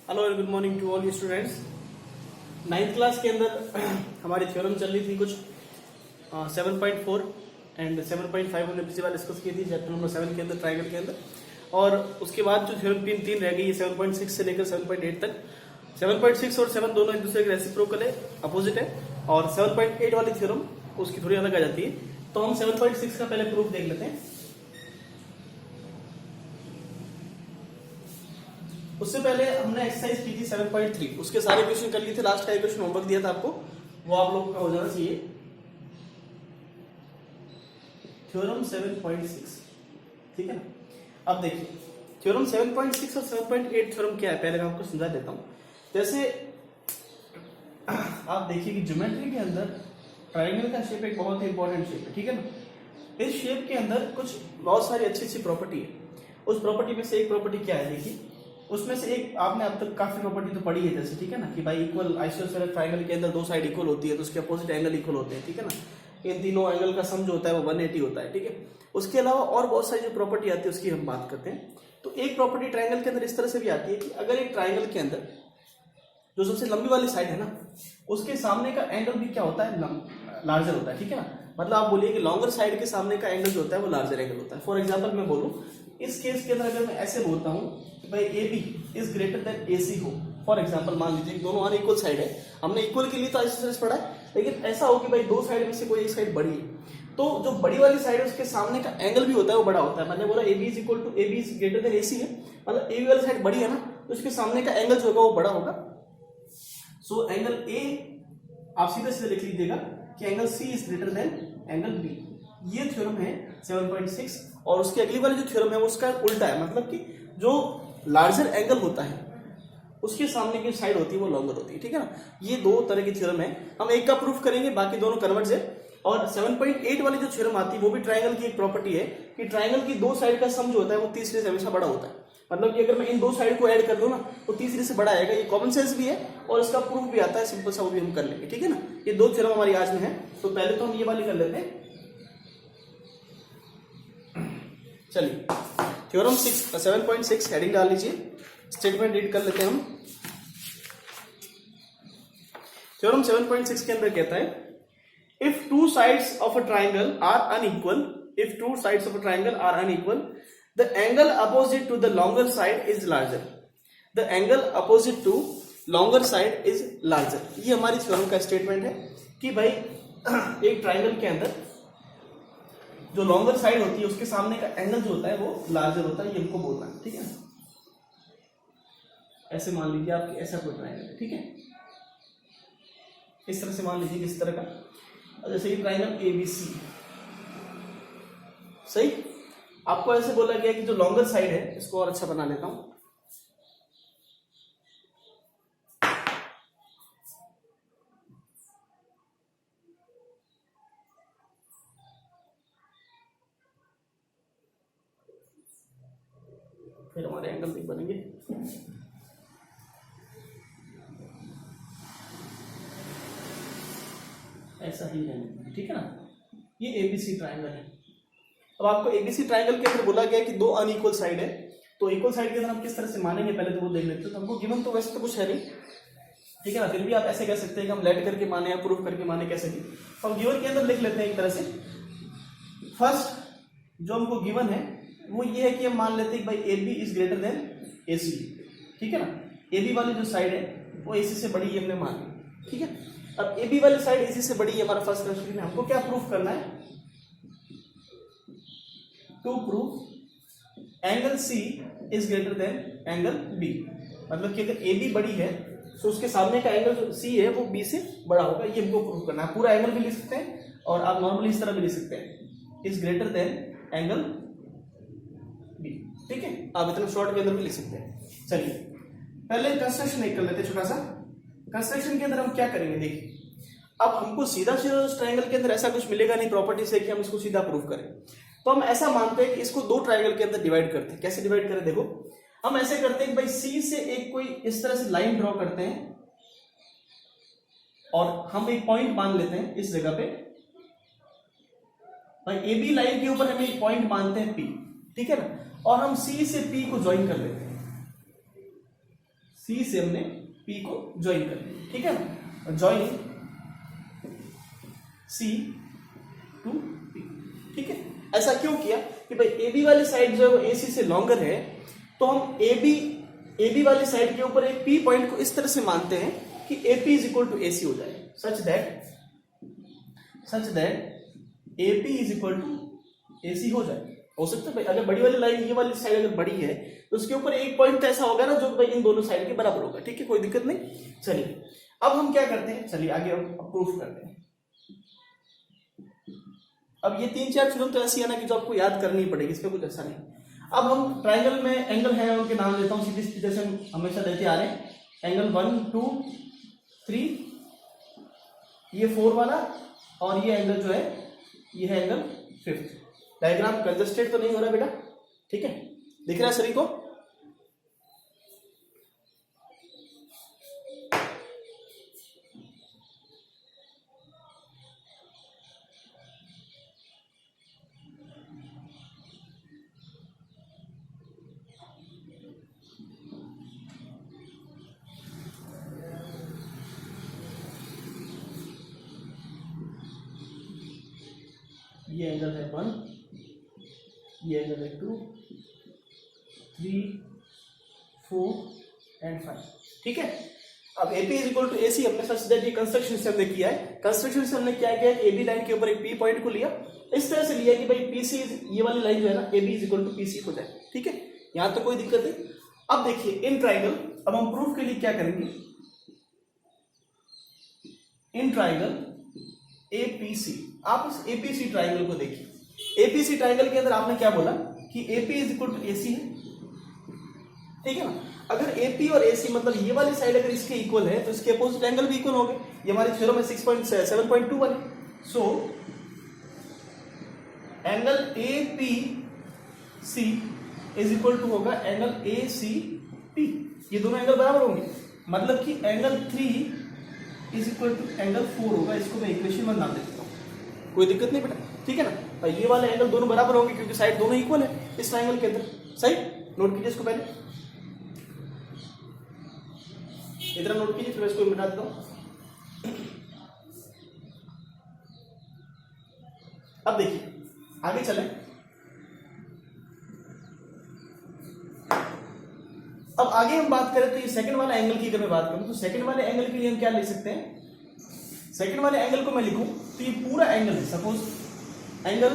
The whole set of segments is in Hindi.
Hello and good morning to all you students. Ninth class के अंदर हमारी थ्योरम चल रही थी कुछ 7.4 एंड 7.5 हमने पिछली बार डिस्कस की थी चैप्टर नंबर 7 के अंदर ट्राइंगल के अंदर। और उसके बाद जो थ्योरम तीन रह गई 7.6 से लेकर 7.8 तक। 7.6 और 7 दोनों एक दूसरे के रेसिप्रोकल है, अपोजिट है। और 7.8 वाली थ्योरम उसकी थोड़ी अलग आ जाती है। तो हम 7.6 का पहले प्रूफ देख लेते हैं। उससे पहले हमने एक्सरसाइज की थी 7.3, उसके सारे क्वेश्चन कर लिए थे। लास्ट का एक क्वेश्चन होमवर्क दिया था आपको, वो आप लोग का हो जाना चाहिए। थ्योरम 7.6, ठीक है ना। अब देखिए थ्योरम 7.6 और 7.8 थ्योरम क्या है, पहले मैं आपको समझा देता हूं। जैसे आप देखिए कि ज्योमेट्री के अंदर ट्राइंगल का शेप एक बहुत ही इंपॉर्टेंट शेप है, ठीक है ना। इस शेप के अंदर कुछ बहुत सारी अच्छी अच्छी प्रॉपर्टी है। उस प्रॉपर्टी में से एक प्रॉपर्टी क्या है, देखिए उसमें से एक आपने अब तक काफी प्रॉपर्टी तो पढ़ी है, जैसे ठीक है ना कि भाई इक्वल आइसोसेलेस ट्राइंगल के अंदर दो साइड इक्वल होती है तो उसके अपोजिट एंगल इक्वल होते हैं, ठीक है ना। इन तीनों एंगल का सम जो होता है वो 180 होता है, ठीक है। उसके अलावा और बहुत सारी जो प्रॉपर्टी आती है उसकी हम बात करते हैं। तो एक प्रॉपर्टी ट्राइंगल के अंदर इस तरह से भी आती है कि अगर एक ट्राइंगल के अंदर जो सबसे लंबी वाली साइड है ना, उसके सामने का एंगल भी क्या होता है, लार्जर होता है, ठीक है ना। मतलब आप बोलिए कि लॉन्गर साइड के सामने का एंगल जो होता है वो लार्जर एंगल होता है। फॉर एग्जांपल मैं बोलूं, इस केस के अंदर अगर मैं ऐसे बोलता हूं कि भाई A B is greater than A C हो, फॉर एग्जांपल मान लीजिए दोनों अनइक्वल साइड है। हमने इक्वल के लिए तो आइसोसेलेस पढ़ा है, लेकिन ऐसा हो कि भाई दो साइड में से कोई एक साइड बड़ी है, तो जो बड़ी वाली साइड है उसके सामने का एंगल भी होता है वो बड़ा होता है। मैंने बोला A B is equal to A B is greater than A C है, मतलब ए बी वाली साइड बड़ी है ना, तो उसके सामने का एंगल जो होगा वो बड़ा होगा। सो एंगल ए आप सीधे सीधे लिख लीजिएगा कि angle C is greater than angle B. ये थ्योरम है 7.6। और उसकी अगली वाली जो थ्योरम है वो उसका उल्टा है, मतलब कि जो लार्जर एंगल होता है उसके सामने की साइड होती है वो लॉन्गर होती है, ठीक है ना। ये दो तरह की थ्योरम है, हम एक का प्रूफ करेंगे, बाकी दोनों कन्वर्ज है। और 7.8 वाली जो थ्योरम आती है वो भी ट्राइंगल की एक प्रॉपर्टी है कि ट्राइंगल की दो साइड का सम जो होता है वो तीसरे से हमेशा बड़ा होता है। मतलब कि अगर मैं इन दो साइड को ऐड कर दूं ना तो तीसरे से बड़ा आएगा। ये कॉमन सेंस भी है और इसका प्रूफ भी आता है, सिंपल सा, वो भी हम कर लेंगे, ठीक है ना। ये दो थ्योरम हमारी आज में है, तो पहले तो हम ये वाली कर लेते हैं। चलिए थ्योरम 7.6 हेडिंग डाल लीजिए, स्टेटमेंट रीड कर लेते हैं हम। थ्योरम 7.6 के अंदर कहता है if two sides of a triangle are unequal, if two sides of a triangle are unequal, the angle opposite to the longer side is larger, the angle opposite to longer side is larger. ये हमारी थ्योरम का स्टेटमेंट है कि भाई एक ट्राइंगल के अंदर जो लॉन्गर साइड होती है उसके सामने का एंगल जो होता है वो लार्जर होता है, ये हमको बोलना है, ठीक है। ऐसे मान लीजिए आपकी ऐसा कोई ट्राइंगल है, ठीक है। इस तरह से मान लीजिए किस तरह का, जैसे ये ट्राइंगल एबीसी, सही। आपको ऐसे बोला गया कि जो लॉन्गर साइड है, इसको और अच्छा बना लेता हूं, फिर हमारे एंगल भी बनेंगे। ऐसा ही है, ठीक है ना। ये एबीसी ट्राइंगल है। अब आपको एबीसी ट्राइंगल के अंदर बोला गया कि दो अनइक्वल साइड है, तो इक्वल साइड के अंदर हम किस तरह से मानेंगे पहले तो वो देख लेते हैं। तो हमको गिवन तो वैसे तो कुछ है नहीं, ठीक है ना, फिर भी आप ऐसे कह सकते हैं कि हम लेट करके माने या प्रूफ करके माने, कैसे भी। तो हम गिवन के अंदर लिख लेते हैं एक तरह से। फर्स्ट जो हमको गिवन है वो ये है कि हम मान लेते हैं कि भाई A B is greater than A C, ठीक है ना। ए बी वाली जो साइड है वो ए सी से बड़ी है, हमने मान ली, ठीक है। अब ए बी वाली साइड ए सी से बड़ी है, हमारा फर्स्ट क्वेश्चन है, हमको क्या प्रूफ करना है, to prove angle C is greater than angle B. मतलब कि अगर ए बी बड़ी है तो उसके सामने का एंगल जो सी है वो बी से बड़ा होगा, ये हमको प्रूव करना है। पूरा एंगल भी लिख सकते हैं और आप नॉर्मली इस तरह भी लिख सकते हैं, is greater than angle B, ठीक है। आप इतना शॉर्ट के अंदर भी लिख सकते हैं। चलिए पहले कंस्ट्रक्शन एक कर लेते हैं छोटा सा। कंस्ट्रक्शन के अंदर हम क्या करेंगे, देखिए अब हमको सीधा सीधा उस ट्राइंगल के अंदर ऐसा कुछ मिलेगा नहीं प्रॉपर्टी से कि हम इसको सीधा प्रूव करें। तो हम ऐसा मानते हैं कि इसको दो ट्राइंगल के अंदर डिवाइड करते हैं। कैसे डिवाइड करें, देखो हम ऐसे करते हैं कि भाई सी से एक कोई इस तरह से लाइन ड्रॉ करते हैं और हम एक पॉइंट मान लेते हैं इस जगह पे। भाई ए बी लाइन के ऊपर हम एक पॉइंट मानते हैं पी, ठीक है ना। और हम सी से पी को ज्वाइन कर लेते हैं, सी से हमने पी को ज्वाइन कर लिया, ठीक है ना, ज्वाइन सी टू पी, ठीक है। ऐसा क्यों किया कि भाई ए बी वाली साइड जो है वो ए सी से लॉन्गर है, तो हम ए बी वाली साइड के ऊपर एक पी पॉइंट को इस तरह से मानते हैं कि A P is equal to A C हो जाए, such that A P is equal to A C हो जाए। हो सकता है भाई अगर बड़ी वाली लाइन ये वाली साइड अगर बड़ी है तो उसके ऊपर एक पॉइंट ऐसा होगा ना जो भाई इन दोनों साइड के बराबर होगा, ठीक है, कोई दिक्कत नहीं। चलिए अब हम क्या करते हैं, चलिए आगे अब प्रूफ करते हैं। अब ये 3-4 चीजें तो ऐसी है ना कि जो आपको याद करनी पड़ेगी, इसमें कुछ ऐसा नहीं। अब हम ट्राइंगल में एंगल है उनके नाम लेता हूँ सीधी जैसे हम हमेशा देते आ रहे हैं, एंगल 1 2 3, ये 4 वाला, और ये एंगल जो है ये है एंगल 5। डायग्राम कंजस्टेड तो नहीं हो रहा बेटा, ठीक है, दिख रहा है सभी को। ये एंगल है 1, ये एंगल है 2 3 4 एंड 5, ठीक है। अब AP is equal to AC हमने सच दैट ये कंस्ट्रक्शन से हमने किया है, कंस्ट्रक्शन से हमने क्या किया है, AB लाइन के ऊपर एक P पॉइंट को लिया, इस तरह से लिया कि भाई PC ये वाली लाइन जो है ना AB is equal to PC हो जाए, ठीक है, यहां तक कोई दिक्कत नहीं। अब देखिए इन ट्राइंगल, अब हम प्रूफ के लिए क्या करेंगे, इन ट्राइंगल APC, आप इस APC ट्राइंगल को देखिए, APC ट्राइंगल के अंदर आपने क्या बोला कि AP is equal to AC है, ठीक है ना। अगर AP और AC मतलब ये वाली साइड अगर इसके इक्वल है तो इसके अपोजिट एंगल भी इक्वल होंगे, ये हमारे थ्योरम में 7.2 बने। So angle APC is equal to होगा एंगल ACP, ये दोनों एंगल बराबर होंगे, मतलब कि angle 3 is equal to angle 4 होगा। इसको मैं इक्वेशन 1 नाम देता हूं, कोई दिक्कत नहीं बेटा, ठीक है ना। और ये वाले एंगल दोनों बराबर होंगे क्योंकि साइड दोनों इक्वल है इस ट्राइंगल के अंदर, सही। नोट कीजिए इसको, पहले इतना नोट कीजिए, फिर मैं इसको मिटा देता हूं। अब देखिए आगे चलें। अब आगे हम बात करें तो ये सेकंड वाला एंगल की अगर मैं बात करूं तो सेकंड वाले एंगल के लिए हम क्या ले सकते हैं, सेकंड वाले एंगल को मैं लिखूं तो ये पूरा एंगल है, सपोज एंगल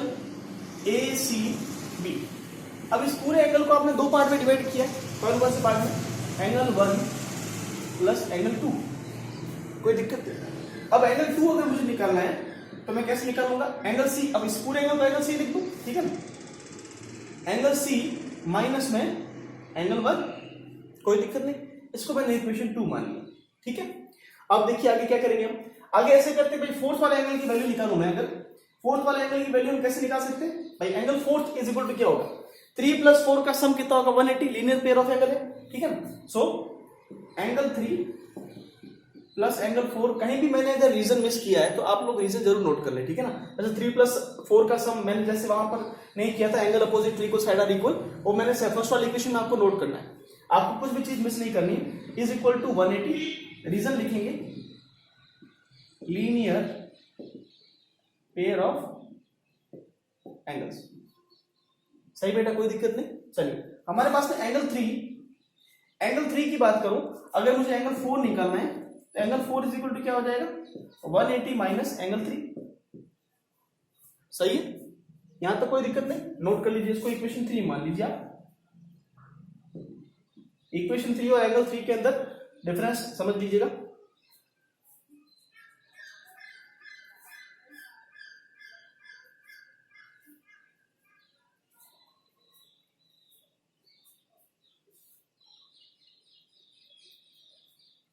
ACB। अब इस पूरे एंगल को आपने दो पार्ट में डिवाइड किया, कौन से पार्ट में, एंगल 1 प्लस एंगल 2, कोई दिक्कत नहीं। अब एंगल 2 अगर मुझे निकालना है तो मैं कैसे निकालूंगा, एंगल C, अब इस पूरे एंगल को एंगल C लिख दूं, ठीक है ना, एंगल C माइनस में एंगल 1, कोई दिक्कत नहीं, इसको मैंने इक्वेशन 2 मान लिया, ठीक है। अब देखिए आगे क्या करेंगे हम, आगे ऐसे करते हैं भाई फोर्थ वाले एंगल की वैल्यू निकालूं मैं, अगर फोर्थ वाले एंगल की वैल्यू हम कैसे निकाल सकते हैं भाई, angle fourth is equal to क्या होगा, 3 + 4 का सम कितना होगा 180, लीनियर पेयर ऑफ एंगल है, ठीक है ना। सो एंगल 3 प्लस एंगल 4, कहीं भी मैंने इधर रीजन मिस किया है तो आप लोग रीजन जरूर नोट कर ले, ठीक है ना। जैसे 3 + 4 का सम मैंने जैसे वहां पर नहीं किया था, एंगल अपोजिट 3 को साइड आर इक्वल, वो मैंने फर्स्ट वाली इक्वेशन में आपको नोट करना है, आपको कुछ भी चीज मिस नहीं करनी, इज इक्वल टू 180, रीजन लिखेंगे लीनियर पेयर ऑफ एंगल्स, सही बेटा, कोई दिक्कत नहीं। चलिए हमारे पास में एंगल 3 की बात करूं, अगर मुझे एंगल 4 निकालना है तो एंगल 4 इज इक्वल टू क्या हो जाएगा, 180 माइनस एंगल 3, सही है, यहां तक कोई दिक्कत नहीं, नोट कर लीजिए इसको, इक्वेशन 3 मान लीजिए आप। इक्वेशन 3 और एंगल 3 के अंदर डिफरेंस समझ लीजिएगा।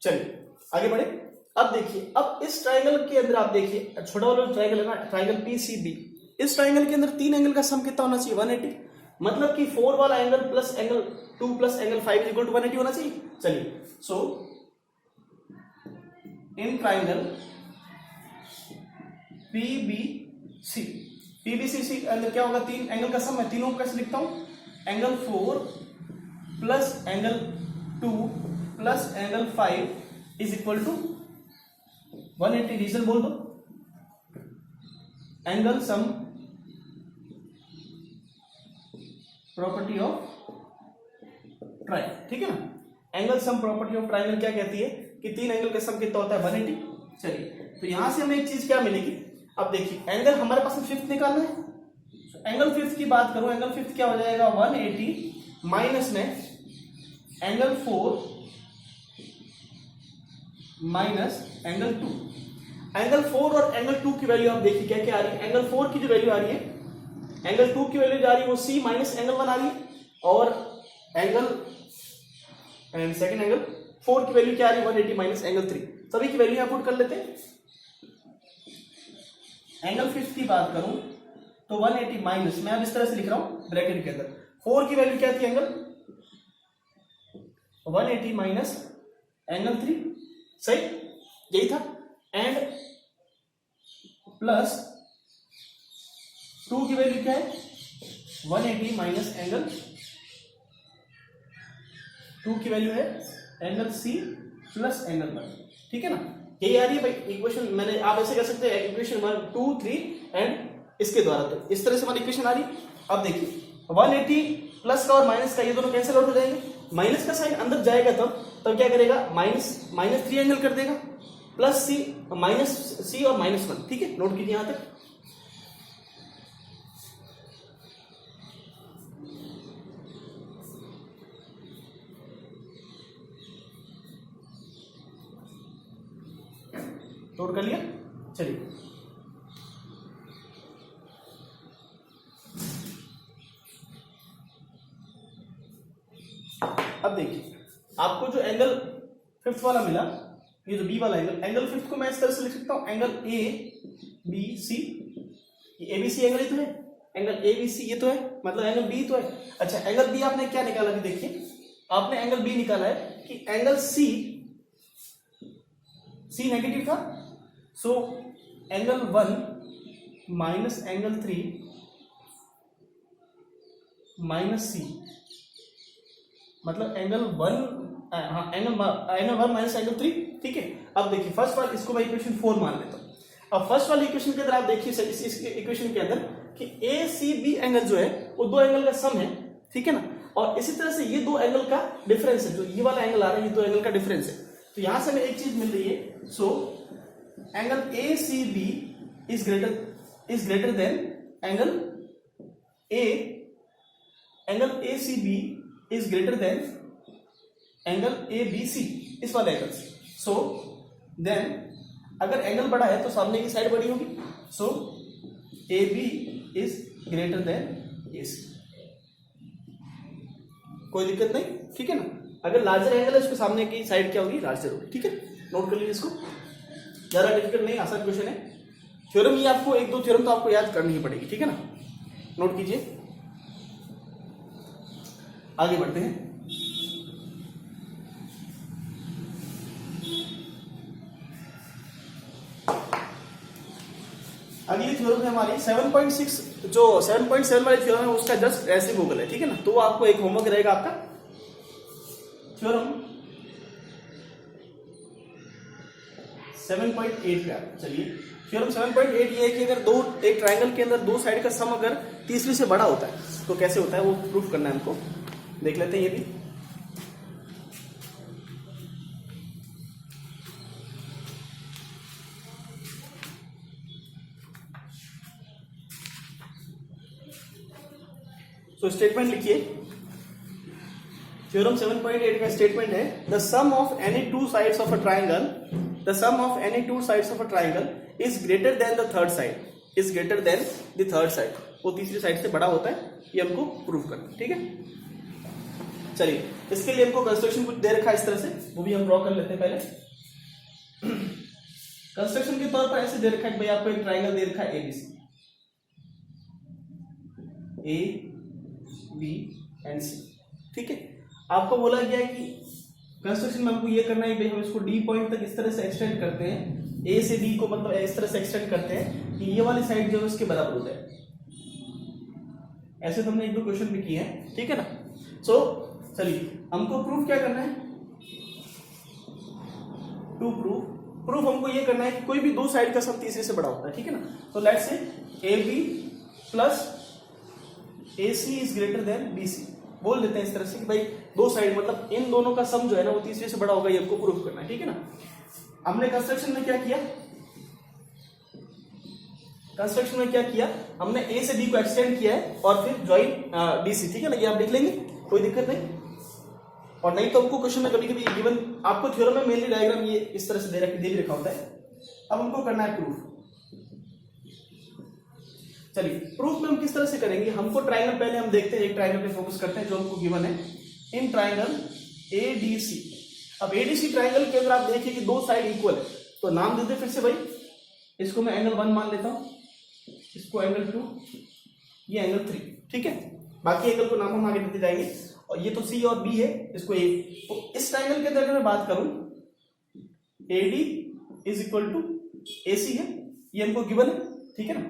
चलिए आगे बढ़े। अब देखिए, अब इस ट्राइंगल के अंदर आप देखिए, छोटा वाला ट्राइंगल है ना, ट्राइंगल PCB, इस ट्राइंगल के अंदर 3 एंगल का सम कितना होना चाहिए, 180, मतलब कि 4 वाला angle plus angle 2 plus angle 5 is equal to 180 होना चाहिए। चलिए, सो इन ट्राइंगल PBC के अंदर क्या होगा, 3 एंगल का सम है, तीनों को कैसे लिखता हूं, angle 4 plus angle 2 plus angle 5 is equal to 180। Reason बोल दो। Angle sum property of triangle, ठीक है ना। Angle sum property of triangle क्या कहती है कि तीन एंगल का सम कितना होता है 180। चलिए तो यहां से हमें एक चीज क्या मिलेगी, अब देखिए एंगल हमारे पास फिफ्थ निकालना है। एंगल फिफ्थ की बात करूं, एंगल फिफ्थ क्या हो जाएगा 180 माइनस में एंगल 4 माइनस एंगल 2। एंगल 4 और एंगल 2 की वैल्यू आप देखिए क्या क्या आ रही है। एंगल 4 की जो वैल्यू आ रही है, एंगल 2 की वैल्यू जो आ रही है वो C माइनस एंगल 1 आ रही है, और सेकंड एंगल 4 की वैल्यू क्या आ रही है 180 माइनस एंगल 3। सभी की वैल्यू यहां पुट कर लेते हैं। एंगल फिफ्थ की बात करूं तो 180 माइनस, मैं अब इस तरह से लिख रहा हूं ब्रैकेट के अंदर, 4 की वैल्यू क्या थी एंगल 180 माइनस एंगल 3, सही यही था, एंड प्लस 2 की वैल्यू क्या है 180 माइनस एंगल 2 की वैल्यू है एंगल C प्लस एंगल 1, ठीक है ना। यही आ रही है भाई इक्वेशन। मैंने आप ऐसे कर सकते हैं इक्वेशन 1 2 3 एंड इसके द्वारा, तो इस तरह से हमारी इक्वेशन आ रही है। अब देखिए 180 प्लस का और माइनस का ये दोनों कैंसिल आउट हो जाएंगे, माइनस का साइन अंदर जाएगा तब क्या करेगा माइनस 3 एंगल कर देगा, प्लस C माइनस C और माइनस 1, ठीक है, नोट कीजिए यहां तक। नोट कर लिया। चलिए अब देखिए आपको जो एंगल फिफ्थ वाला मिला, ये जो बी वाला एंगल फिफ्थ को मैं इस तरह से लिख सकता हूं, एंगल ए बी सी, ये एबीसी एंगल ही तो है, एंगल एबीसी ये तो है, मतलब एंगल बी तो है। अच्छा एंगल बी आपने क्या निकाला, कि देखिए आपने एंगल बी निकाला है कि एंगल सी नेगेटिव था, so angle 1 minus angle 3 minus C, मतलब एंगल 1, हाँ एंगल 1 माइनस एंगल 3, ठीक है। अब देखिए फर्स्ट वाला, इसको मैं इक्वेशन 4 मान लेता हूं। अब फर्स्ट वाली इक्वेशन के अंदर आप देखिए इस इक्वेशन के अंदर कि ए सी बी एंगल जो है वो दो एंगल का सम है, ठीक है ना, और इसी तरह से ये दो एंगल का डिफरेंस है, जो ये वाला एंगल आ रहा है ये दो एंगल का डिफरेंस है। तो यहां से हमें एक चीज मिल रही है, so angle A C B is greater than angle A C B is greater than angle A B C, इस वाले एंगल से। सो देन अगर एंगल बड़ा है तो सामने की साइड बड़ी होगी, so A B is greater than A C, कोई दिक्कत नहीं, ठीक है ना। अगर लार्जर एंगल है उसके सामने की साइड क्या होगी, लार्जर होगी, ठीक है। नोट कर लीजिए इसको, ज्यादा डिफिकल्ट नहीं, आसान क्वेश्चन है। थ्योरम ये आपको एक दो थ्योरम तो आपको याद करनी ही पड़ेगी, ठीक है ना। नोट कीजिए, आगे बढ़ते हैं। अगली थ्योरम है हमारी 7.6, जो 7.7 वाली थ्योरम है उसका जस्ट रेसिप्रोकल है, ठीक है ना। तो आपको एक होमवर्क रहेगा आपका, थ्योरम 7.8 पे। चलिए थ्योरम 7.8 ये है कि अगर एक ट्रायंगल के अंदर दो साइड का सम अगर तीसरी से बड़ा होता है तो कैसे होता है वो प्रूफ करना है हमको, देख लेते हैं ये भी। तो स्टेटमेंट लिखिए, थ्योरम 7.8 का स्टेटमेंट है, the sum of any two sides of a triangle, the sum of any two sides of a triangle is greater than the third side, is greater than the third side, वो तीसरी साइड से बड़ा होता है, ये हमको प्रूव करना, ठीक है। चलिए इसके लिए हमको कंस्ट्रक्शन कुछ दे रखा है इस तरह से, वो भी हम ड्रॉ कर लेते हैं पहले। कंस्ट्रक्शन के तौर पर ऐसे दे रखा है कि भाई आपको एक ट्रायंगल दे रखा है एबीसी, ए बी एंड सी, ठीक है। आपको बोला गया है कि कंस्ट्रक्शन में हमको ये करना है भाई हम इसको डी पॉइंट तक इस तरह से एक्सटेंड करते हैं, ए से डी को मतलब इस तरह से एक्सटेंड करते हैं कि ये वाली साइड जो है उसके बराबर हो जाए। ऐसे तो हमने एक दो क्वेश्चन भी किए हैं, ठीक है ना। सो चलिए हमको प्रूफ क्या करना है, टू प्रूफ हमको ये करना है कि कोई भी दो साइड का सम तीसरे से बड़ा होता है, ठीक है ना। तो let's say AB plus AC is greater then BC, बोल देते हैं इस तरह से कि भाई दो साइड मतलब इन दोनों का सम जो है ना वो तीसरे से बड़ा होगा, ये हमको प्रूफ करना है, ठीक है ना। हमने कंस्ट्रक्शन में क्या किया, हमने A से B को एक्सटेंड किया है और फिर ज्वाइन DC, ठीक है ना, ये आप देख लेंगे, कोई दिक्कत नहीं। और नहीं तो हमको क्वेश्चन में कभी कभी गिवन आपको थ्योरम में मेनली डायग्राम ये इस तरह से दे रखा होता है। अब हमको करना है प्रूफ। चलिए प्रूफ में हम किस तरह से करेंगे, हमको ट्रायंगल पहले हम देखते हैं, एक ट्रायंगल पे फोकस करते हैं जो हमको गिवन है, इन ट्रायंगल ADC। अब ADC ट्रायंगल के अंदर आप देखिए कि दो साइड इक्वल है, तो नाम देते फिर से भाई, इसको मैं एंगल 1 मान लेता हूं, इसको एंगल 2, ये एंगल 3, ठीक है। बाकी एंगल को नाम हम आगे देते जाएंगे। और ये तो C और B है, इसको A। तो इस ट्रायंगल के अंदर अगर मैं बात करूं, AD is equal to AC है, ये हमको गिवन है, ठीक है ना,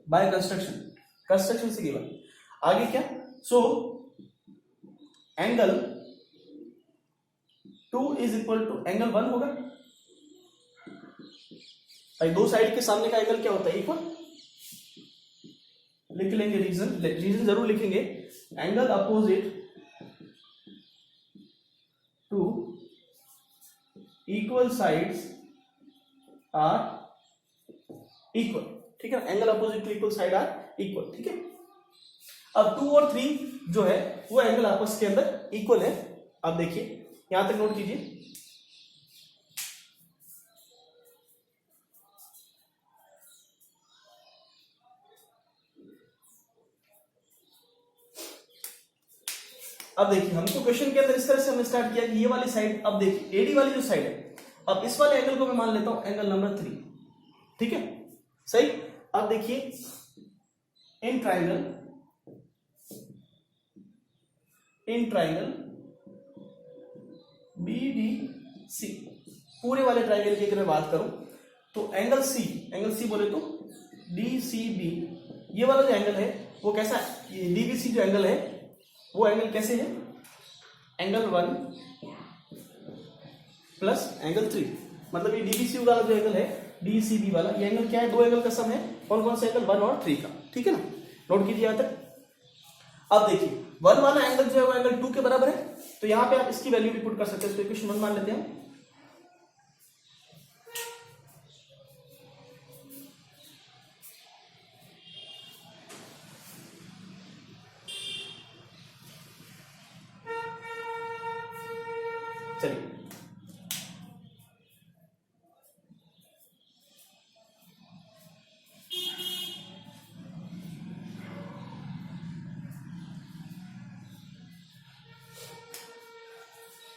बाय कंस्ट्रक्शन से गिवन। आगे क्या, so angle 2 is equal to angle 1 होगा भाई, दो साइड के सामने का एंगल क्या होता है, इक्वल। लिख लेंगे रीजन जरूर लिखेंगे, angle opposite to equal sides are equal, ठीक है, angle opposite to equal side are equal, ठीक है। अब 2 और 3 जो है वो एंगल आपस के अंदर इक्वल है। अब देखिए यहां तक नोट कीजिए, अब देखिए हमको क्वेश्चन के अंदर इस तरह से हमने स्टार्ट किया कि ये वाली साइड, अब देखिए AD वाली जो साइड है, अब इस वाले एंगल को मैं मान लेता हूं एंगल नंबर 3, ठीक है, सही। अब देखिए इन ट्रायंगल BDC, पूरे वाले ट्रायंगल की अगर मैं बात करूं तो एंगल C बोले तो DCB, ये वाला जो एंगल है वो कैसा है, ये DBC जो एंगल है वो एंगल कैसे है, एंगल 1 प्लस एंगल 3, मतलब ये DBC वाला जो एंगल है, DCB वाला, ये एंगल क्या है, दो एंगल का सम है, कौन कौन से एंगल, 1 और 3 का, ठीक है ना, नोट कीजिए यहां तक। अब देखिए 1 वाला एंगल जो है वो एंगल 2 के बराबर है, तो यहां पे आप इसकी वैल्यू भी पुट कर सकते हैं, तो इक्वेशन 1 मान लेते हैं। चलिए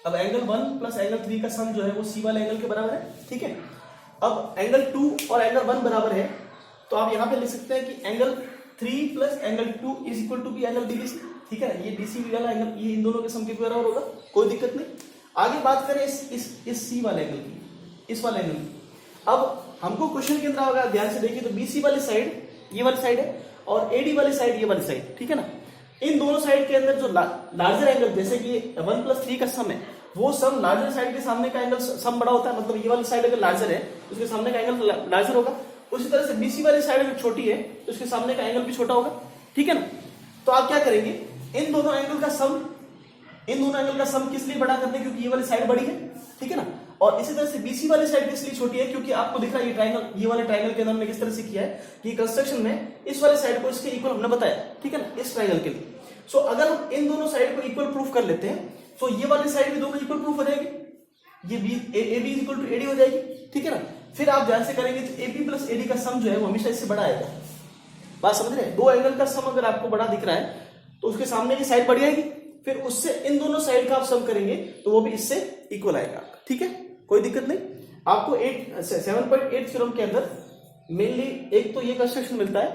अब एंगल 1 प्लस एंगल 3 का सम जो है वो C वाले एंगल के बराबर है, ठीक है। अब एंगल 2 और एंगल 1 बराबर है, तो आप यहां पे लिख सकते हैं कि angle 3 plus angle 2 is equal to B angle DBC, ठीक है। ये DCB वाला एंगल ये इन दोनों के सम के बराबर होगा, कोई दिक्कत नहीं। आगे बात करें इस C वाले एंगल की, इस वाले एंगल की। अब हमको क्वेश्चन के अंदर अगर ध्यान से देखिए तो BC वाली साइड ये वाली साइड है और AD वाली साइड ये वाली साइड, ठीक है ना। इन दोनों साइड के अंदर जो लार्जर एंगल, जैसे कि 1 प्लस 3 का सम है, वो सम लार्जर साइड के सामने का एंगल सम बड़ा होता है, मतलब ये वाली साइड अगर लार्जर है उसके सामने का एंगल लार्जर होगा। उसी तरह से BC वाली साइड अगर छोटी है तो उसके सामने का एंगल भी छोटा होगा, ठीक है ना। तो आप क्या करेंगे, इन दोनों एंगल का सम किस लिए बड़ा करते हैं, क्योंकि ये वाली साइड बड़ी है, ठीक है ना। और इसी तरह से BC वाली साइड इसलिए छोटी है क्योंकि आपको दिख रहा है ये ट्रायंगल, ये वाले ट्रायंगल के अंदर हमने किस तरह से किया है कि कंस्ट्रक्शन में इस वाले साइड को इसके इक्वल हमने बताया, ठीक है ना, इस ट्रायंगल के लिए। सो अगर हम इन दोनों साइड को इक्वल प्रूफ कर लेते हैं तो ये वाली साइड भी दोनों इक्वल प्रूफ हो जाएगी, ये AB is equal to AD हो जाएगी, ठीक है ना। फिर आप ध्यान से करेंगे तो AB प्लस AD का सम जो है वो हमेशा इससे बड़ा आएगा। बात समझ रहे हैं, दो एंगल का सम अगर आपको बड़ा दिख रहा है तो उसके सामने की साइड बढ़ जाएगी, फिर उससे इन दोनों साइड का आप सम करेंगे तो वो भी इससे इक्वल आएगा, ठीक है, कोई दिक्कत नहीं। आपको 7.8 थ्योरम के अंदर मेनली एक तो ये कंस्ट्रक्शन मिलता है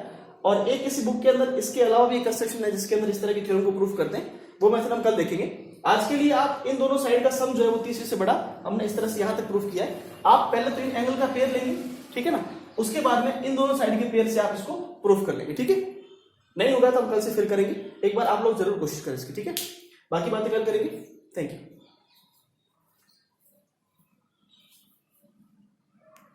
और एक किसी बुक के अंदर इसके अलावा भी एक कंस्ट्रक्शन है जिसके अंदर इस तरह की थ्योरम को प्रूफ करते हैं, वो मेथड हम कल देखेंगे। आज के लिए आप इन दोनों साइड का सम जो है वो तीसरे से बड़ा हमने इस तरह से यहां तक प्रूफ किया है। आप पहले तो इन एंगल का पेयर लेंगे, ठीक है ना, उसके बाद में इन दोनों साइड के पेयर से आप इसको प्रूफ कर लेंगे, ठीक है। नहीं होगा तो हम कल से फिर करेंगे, एक बार आप लोग जरूर कोशिश करें इसकी, ठीक है। बाकी बातें कल करेंगे। Thank you.